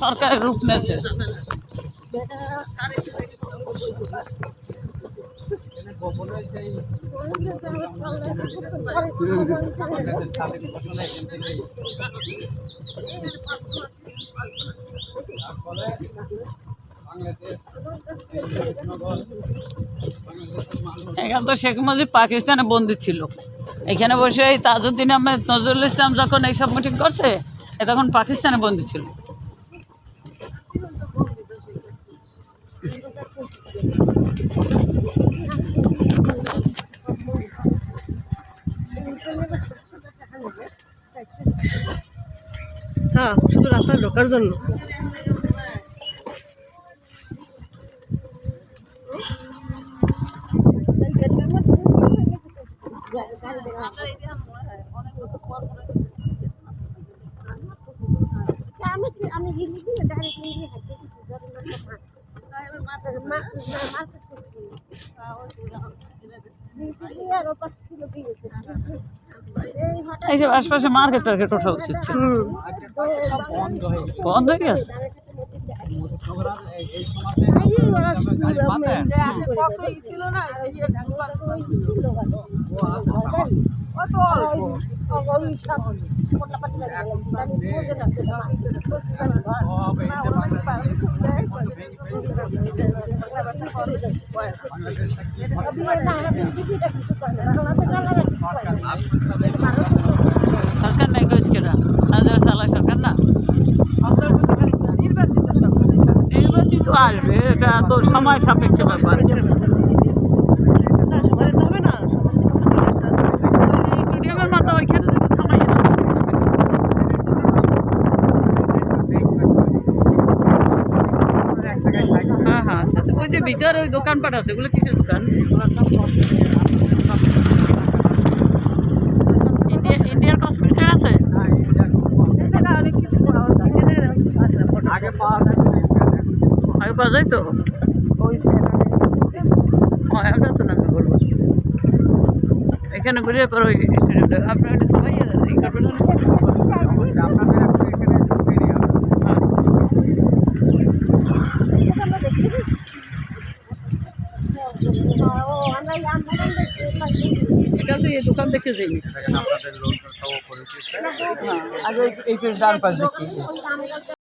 সরকারের রূপ নেছে। এখানে তো শেখ মুজিব পাকিস্তানে বন্দী ছিল, এখানে বসে এই তাজউদ্দিন আহমেদ নজরুল ইসলাম যখন এইসব মিটিং করছে তখন পাকিস্তানে বন্দী ছিল। হ্যাঁ, শুধু রাস্তায় ঢোকার জন্য। এইসব আশপাশে মার্কেট টার্কেট ওঠা উচিত ছিল, বন্ধ হয়ে গেছে। সরকার নাই কইস কেনা হাজার সালা সরকার না, নির্বাচিত আসবে, এটা তো সময় সাপেক্ষ ব্যাপার। স্টেডিয়ামের মাথা ওইখানে থামাই না। হ্যাঁ হ্যাঁ, আচ্ছা আচ্ছা, ওই যে ভিতরে ওই দোকানপাট আছে, ওগুলো কিসের দোকান? ইন্ডিয়ান কসমেটিক আছে, আগে পাওয়া যায় তো, আমরা তো না বলবো এখানে ঘুরে পর ওই স্টেডিয়ামটা আপনার সবাই ই করবেন না। এটা তো এই দোকান দেখতে যাইনি, আগে এই পেজ ডান পাশ দেখি।